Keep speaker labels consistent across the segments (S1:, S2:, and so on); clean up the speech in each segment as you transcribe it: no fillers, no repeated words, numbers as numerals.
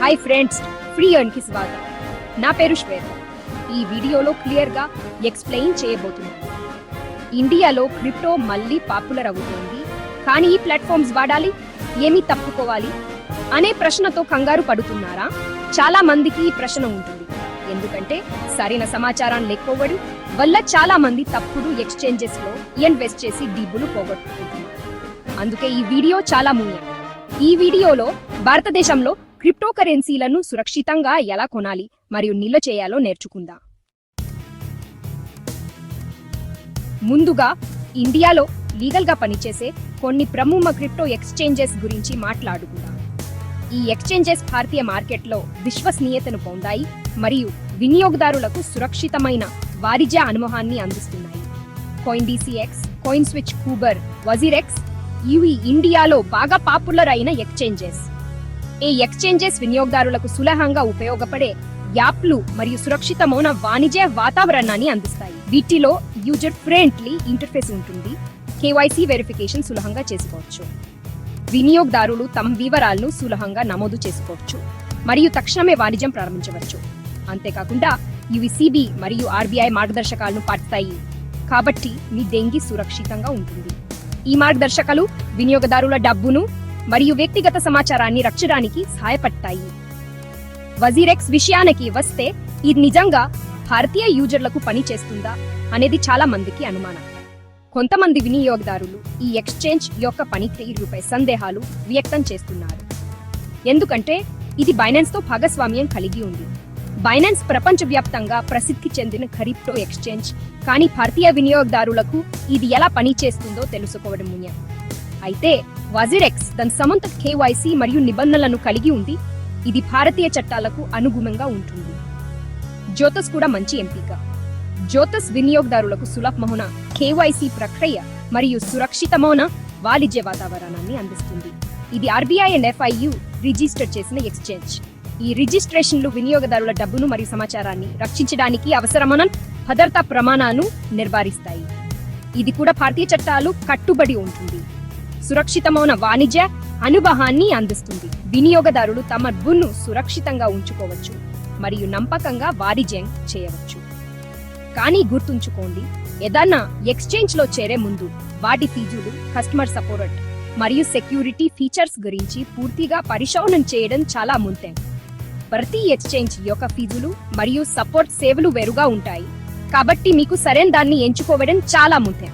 S1: Hi friends, free earn కి స్వాగతం. నా పేరు శ్వేత. ఈ వీడియోలో క్లియర్ గా ఎక్స్ప్లెయిన్ చేయబోతున్నాను. ఇండియాలో క్రిప్టో మళ్ళీ పాపులర్ అవుతుంది, కానీ ఈ ప్లాట్ఫామ్స్ వాడాలి, ఏమి తప్పుకోవాలి అనే ప్రశ్నతో కంగారు పడుతున్నారా? చాలా మందికి ఈ ప్రశ్న ఉంటుంది, ఎందుకంటే సరైన సమాచారం లేకపోవడం వల్ల చాలా మంది తప్పుడు ఎక్స్చేంజెస్ లో ఇన్వెస్ట్ చేసి డబ్బులు పోగొట్టుకుంటున్నారు. అందుకే ఈ వీడియో చాలా ముఖ్యం. ఈ వీడియోలో భారతదేశంలో క్రిప్టో కరెన్సీలను సురక్షితంగా ఎలా కొనాలి మరియు నిల్వ చేయాలో నేర్చుకుందాం. ముందుగా ఇండియాలో లీగల్ గా పనిచేసే కొన్ని ప్రముఖ క్రిప్టో ఎక్స్చేంజెస్ గురించి మాట్లాడుకుందాం. ఈ ఎక్స్చేంజెస్ భారతీయ మార్కెట్లో విశ్వసనీయతను పొందాయి మరియు వినియోగదారులకు సురక్షితమైన వాణిజ్య అనుభవాన్ని అందిస్తున్నాయి. CoinDCX, CoinSwitch, Kuber, WazirX ఇవి ఇండియాలో బాగా పాపులర్ అయిన ఎక్స్చేంజెస్. ఈ ఎక్స్చేంజెస్ వినియోగదారులకు సులభంగా ఉపయోగపడే యాప్లు మరియు సురక్షితమైన వాణిజ్య వాతావరణాన్ని అందిస్తాయి. వీటిలో యూజర్ ఫ్రెండ్లీ ఇంటర్ఫేస్ ఉంటుంది, KYC వెరిఫికేషన్ సులభంగా చేసుకోవచ్చు, వినియోగదారులు తమ వివరాలను సులభంగా నమోదు చేసుకోవచ్చు మరియు తక్షణమే వాణిజ్యం ప్రారంభించవచ్చు. అంతేకాకుండా ఇవి CB మరియు RBI మార్గదర్శకాలను పాటిస్తాయి, కాబట్టి మీ డెంగి సురక్షితంగా ఉంటుంది. ఈ మార్గదర్శకాలు వినియోగదారుల డబ్బును మరియు వ్యక్తిగత సమాచారాన్ని రక్షించడానికి సహాయపడతాయి. WazirX విషయానికి వస్తే, ఇది నిజంగా భారతీయ యూజర్లకు పని చేస్తుందా అనేది చాలా మందికి అనుమానం. కొంతమంది వినియోగదారులు ఈ ఎక్స్చేంజ్ యొక్క పనితీరుపై సందేహాలు వ్యక్తం చేస్తున్నారు, ఎందుకంటే ఇది బైనాన్స్ తో భాగస్వామ్యం కలిగి ఉంది. బైనాన్స్ ప్రపంచవ్యాప్తంగా ప్రసిద్ధి చెందిన క్రిప్టో ఎక్స్చేంజ్, కానీ భారతీయ వినియోగదారులకు ఇది ఎలా పనిచేస్తుందో తెలుసుకోవడం ముఖ్యం. అయితే WazirX దాని సొంత KYC మరియు నిబంధనలను కలిగి ఉంది, ఇది భారతీయ చట్టాలకు అనుగుణంగా ఉంటుంది. జోతస్ కూడా మంచి ఎంపిక. జోతస్ వినియోగదారులకు సులభమైన KYC ప్రక్రియ మరియు సురక్షితమైన వాణిజ్య వాతావరణాన్ని అందిస్తుంది. ఇది RBI అండ్ FIU రిజిస్టర్ చేసిన ఎక్స్చేంజ్. ఈ రిజిస్ట్రేషన్లు వినియోగదారుల డబ్బును మరియు సమాచారాన్ని రక్షించడానికి అవసరమైన భద్రతా ప్రమాణాలను నిర్ధారిస్తాయి. ఇది కూడా భారతీయ చట్టాలు కట్టుబడి ఉంటుంది. సురక్షితమైన వాణిజ్య అనుభవాన్ని అందిస్తుంది. వినియోగదారులు తమ డబ్బును సురక్షితంగా ఉంచుకోవచ్చు మరియు నమ్మకంగా వాణిజ్యం చేయవచ్చు. కానీ గుర్తుంచుకోండి, ఏదైనా ఎక్స్చేంజ్ లో చేరే ముందు వాటి ఫీజులు, కస్టమర్ సపోర్ట్ మరియు సెక్యూరిటీ ఫీచర్స్ గురించి పూర్తిగా పరిశోధన చేయడం చాలా ముఖ్యం. ప్రతి ఎక్స్చేంజ్ యొక్క ఫీజులు మరియు సపోర్ట్ సేవలు వేరుగా ఉంటాయి, కాబట్టి మీకు సరైన దాన్ని ఎంచుకోవడం చాలా ముఖ్యం.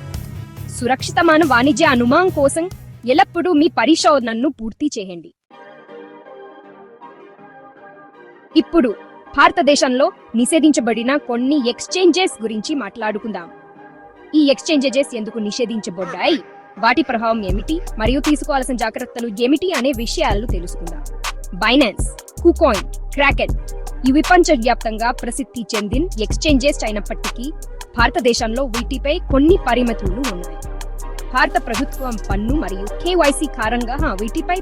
S1: సురక్షితమైన వాణిజ్య అనుభవం కోసం ఎల్లప్పుడూ మీ పరిశోధనను పూర్తి చేయండి. ఇప్పుడు భారతదేశంలో నిషేధించబడిన కొన్ని ఎక్స్చేంజెస్ గురించి మాట్లాడుకుందాం. ఈ ఎక్స్చేంజెస్ ఎందుకు నిషేధించబడ్డాయి, వాటి ప్రభావం ఏమిటి మరియు తీసుకోవాల్సిన జాగ్రత్తలు ఏమిటి అనే విషయాలను తెలుసుకుందాం. బైనాన్స్, KuCoin, Kraken ఇవి ప్రపంచవ్యాప్తంగా ప్రసిద్ధి చెందిన ఎక్స్చేంజెస్ అయినప్పటికీ భారతదేశంలో వీటిపై కొన్ని పరిమితులు ఉన్నాయి. భారత ప్రభుత్వం పన్ను మరియు KYC కారణంగా వీటిపై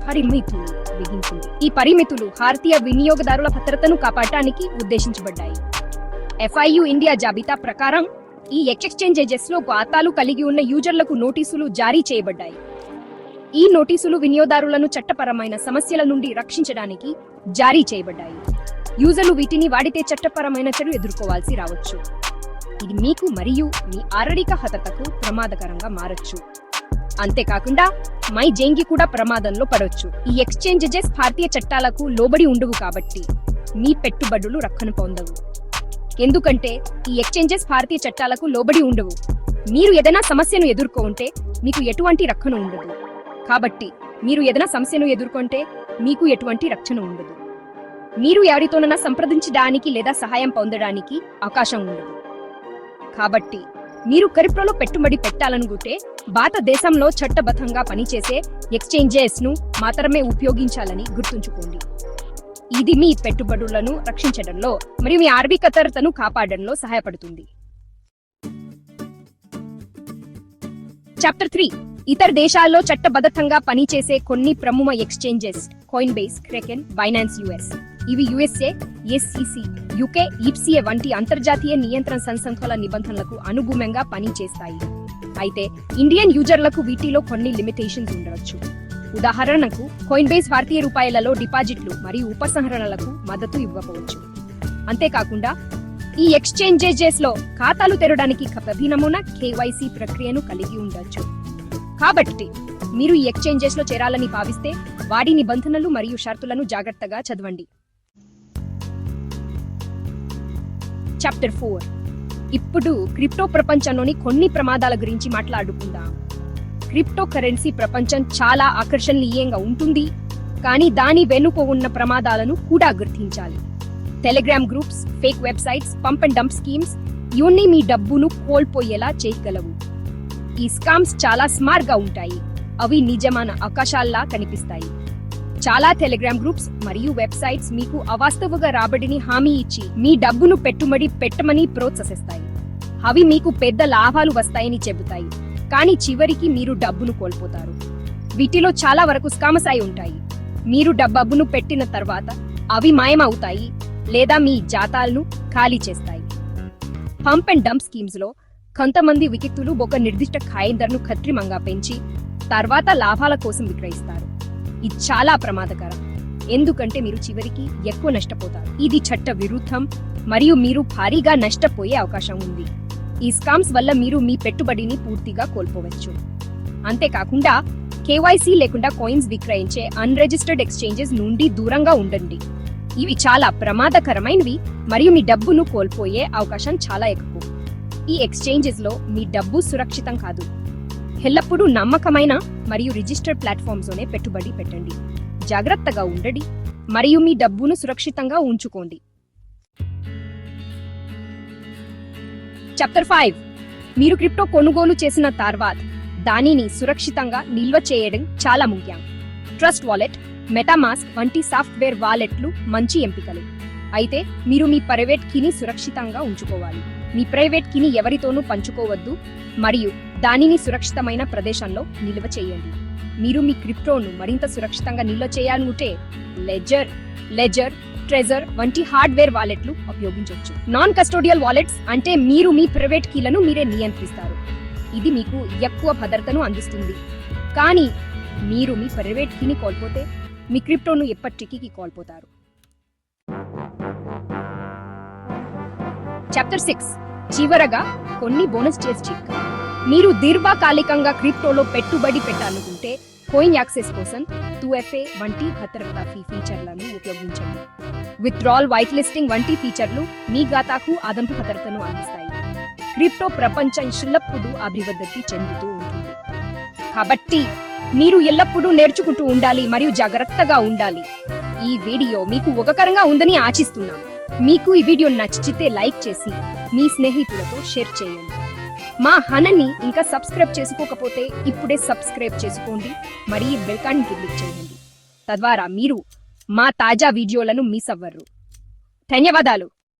S1: పరిమితులు విధించింది. ఈ పరిమితులు భారతీయ వినియోగదారుల భద్రతను కాపాడటానికి ఉద్దేశించబడ్డాయి. FIU ఇండియా జాబితా ప్రకారం ఈ ఎక్స్చేంజెస్ లో ఖాతాలు కలిగి ఉన్న యూజర్లకు నోటీసులు జారీ చేయబడ్డాయి. ఈ నోటీసులు వినియోగదారులను చట్టపరమైన సమస్యల నుండి రక్షించడానికి జారీ చేయబడ్డాయి. యూజర్లు వీటిని వాడితే చట్టపరమైన చర్యలు ఎదుర్కోవాల్సి రావచ్చు. ఇది మీకు మరియు మీ ఆర్థిక భద్రతకు ప్రమాదకరంగా మారచ్చు. అంతేకాకుండా మై జేంగి కూడా ప్రమాదంలో పడవచ్చు. ఈ ఎక్స్చేంజెస్ భారతీయ చట్టాలకు లోబడి ఉండవు, కాబట్టి మీ పెట్టుబడులు రక్షణ పొందవు. ఎందుకంటే ఈ ఎక్స్చేంజెస్ భారతీయ చట్టాలకు లోబడి ఉండవు. మీరు ఏదైనా సమస్యను ఎదుర్కొంటే మీకు ఎటువంటి రక్షణ ఉండదు. కాబట్టి మీరు ఏదైనా సమస్యను ఎదుర్కొంటే మీకు ఎటువంటి రక్షణ ఉండదు. మీరు ఎవరితోనైనా సంప్రదించడానికి లేదా సహాయం పొందడానికి అవకాశం ఉండదు. కాబట్టి మీరు క్రిప్టోలో పెట్టుబడి పెట్టాలనుకుంటే భారతదేశంలో చట్టబద్ధంగా పనిచేసే ఎక్స్చేంజెస్ ను మాత్రమే ఉపయోగించాలని గుర్తుంచుకోండి. ఇది మీ పెట్టుబడులను రక్షించడంలో మరియు మీ ఆర్థిక భద్రతను కాపాడడంలో సహాయపడుతుంది. చాప్టర్ 3, ఇతర దేశాల్లో చట్టబద్ధంగా పనిచేసే కొన్ని ప్రముఖ exchanges. Coinbase, Kraken, Binance US ఇవి USA, SEC, UK, EFCA వంటి అంతర్జాతీయ నియంత్రణ సంస్థల నిబంధనలకు అనుగుణంగా పనిచేస్తాయి. అయితే ఇండియన్ యూజర్లకు వీటిలో కొన్ని లిమిటేషన్స్ ఉండవచ్చు. ఉదాహరణకు కోయిన్బేస్ భారతీయ రూపాయలలో డిపాజిట్లు మరియు ఉపసంహరణలకు మద్దతు ఇవ్వవచ్చు. అంతేకాకుండా ఈ ఎక్స్చేంజెస్ లో ఖాతాలు తెరవడానికి కఠినమైన కేవైసీ ప్రక్రియను కలిగి ఉండొచ్చు. కాబట్టి మీరు ఈ ఎక్స్చేంజెస్ లో చేరాలని భావిస్తే వాటి నిబంధనలు మరియు షరతులను జాగ్రత్తగా చదవండి. చాప్టర్ 4. ఇప్పుడు క్రిప్టో ప్రపంచంలోని కొన్ని ప్రమాదాల గురించి మాట్లాడుకుందాం. క్రిప్టో కరెన్సీ ప్రపంచం చాలా ఆకర్షణీయంగా ఉంటుంది, కానీ దాని వెనుక ఉన్న ప్రమాదాలను కూడా గుర్తించాలి. Telegram groups, fake websites, pump and dump schemes ఇవన్నీ మీ డబ్బును కోల్పోయేలా చేయగలవు. ఈ స్కామ్స్ చాలా స్మార్ట్ గా ఉంటాయి. అవి నిజమైన అవకాశాల్లా కనిపిస్తాయి. చాలా టెలిగ్రామ్ గ్రూప్స్ మరియు వెబ్సైట్స్ మీకు అవాస్తవంగా రాబడిని హామీ ఇచ్చి మీ డబ్బును పెట్టుబడి పెట్టమని ప్రోత్సహిస్తాయి. అవి మీకు పెద్ద లాభాలు వస్తాయని చెబుతాయి, కానీ చివరికి మీరు డబ్బును కోల్పోతారు. వీటిలో చాలా వరకు స్కామ్స్ అయి ఉంటాయి. మీరు డబ్బును పెట్టిన తర్వాత అవి మాయమవుతాయి లేదా మీ జాతాలను ఖాళీ చేస్తాయి. పంప్ అండ్ డంప్ స్కీమ్స్ లో కొంతమంది వ్యక్తులు ఒక నిర్దిష్ట ఖాయం ధరను కృత్రిమంగా పెంచి తర్వాత లాభాల కోసం విక్రయిస్తారు. ఇది చాలా ప్రమాదకరం, ఎందుకంటే మీరు చివరికి ఎక్కువ నష్టపోతారు. ఇది చట్ట విరుద్ధం మరియు మీరు భారీగా నష్టపోయే అవకాశం ఉంది. ఈ స్కామ్స్ వల్ల మీరు మీ పెట్టుబడిని పూర్తిగా కోల్పోవచ్చు. అంతేకాకుండా కేవైసీ లేకుండా కాయిన్స్ విక్రయించే అన్రిజిస్టర్డ్ ఎక్స్చేంజెస్ నుండి దూరంగా ఉండండి. ఇవి చాలా ప్రమాదకరమైనవి మరియు మీ డబ్బును కోల్పోయే అవకాశం చాలా ఎక్కువ. ఈ ఎక్స్చేంజెస్ లో మీ డబ్బు సురక్షితం కాదు. ఎల్లప్పుడూ నమ్మకమైన మరియు రిజిస్టర్డ్ ప్లాట్ఫామ్స్ లోనే పెట్టుబడి పెట్టండి. జాగ్రత్తగా ఉండండి మరియు మీ డబ్బును సురక్షితంగా ఉంచుకోండి. చాప్టర్ 5. మీరు క్రిప్టో కొనుగోలు చేసిన తర్వాత దానిని సురక్షితంగా నిల్వ చేయడం చాలా ముఖ్యం. ట్రస్ట్ వాలెట్, మెటామాస్క్ వంటి సాఫ్ట్వేర్ వాలెట్లు మంచి ఎంపికలు. అయితే మీరు మీ ప్రైవేట్ కీని సురక్షితంగా ఉంచుకోవాలి. మీ ప్రైవేట్ కీని ఎవరితోనూ పంచుకోవద్దు మరియు దానిని సురక్షితమైన ప్రదేశంలో నిల్వ చేయండి. మీరు మీ క్రిప్టోను మరింత సురక్షితంగా నిల్వ చేయాలనుకుంటే లెజర్, ట్రెజర్ వంటి హార్డ్వేర్ వాలెట్లు ఉపయోగించవచ్చు. నాన్ కస్టోడియల్ వాలెట్స్ అంటే మీరు మీ ప్రైవేట్ కీలను మీరే నియంత్రిస్తారు. ఇది మీకు ఎక్కువ భద్రతను అందిస్తుంది, కానీ మీరు మీ ప్రైవేట్ కీని కోల్పోతే మీ క్రిప్టోను ఎప్పటికీ కోల్పోతారు. చాప్టర్ 6. చివరగా కొన్ని బోనస్ చిక్. మీరు దీర్ఘకాలికంగా క్రిప్టోలో పెట్టుబడి పెట్టాలనుకుంటే కోయిన్ యాక్సెస్ కోసం 2FA వంటి భద్రతా ఫీచర్లను ఉపయోగించండి. విత్డ్రాల్, వైట్ లిస్టింగ్ వంటి ఫీచర్లు మీ ఖాతాకు అదనపు భద్రతను అందిస్తాయి. క్రిప్టో ప్రపంచం ఎల్లప్పుడూ అభివృద్ధి చెందుతూ ఉంటుంది, కాబట్టి మీరు ఎల్లప్పుడూ నేర్చుకుంటూ ఉండాలి మరియు జాగ్రత్తగా ఉండాలి. ఈ వీడియో మీకు ఉపకారంగా ఉందని ఆశిస్తున్నాం. మీకు ఈ వీడియో నచ్చితే లైక్ చేసి మీ స్నేహితులతో షేర్ చేయండి. మా ఛానల్ని ఇంకా సబ్స్క్రైబ్ చేసుకోకపోతే ఇప్పుడే సబ్స్క్రైబ్ చేసుకోండి మరియు బెల్ ఐకాన్ క్లిక్ చేయండి. తద్వారా మీరు మా తాజా వీడియోలను మిస్ అవ్వరు. ధన్యవాదాలు.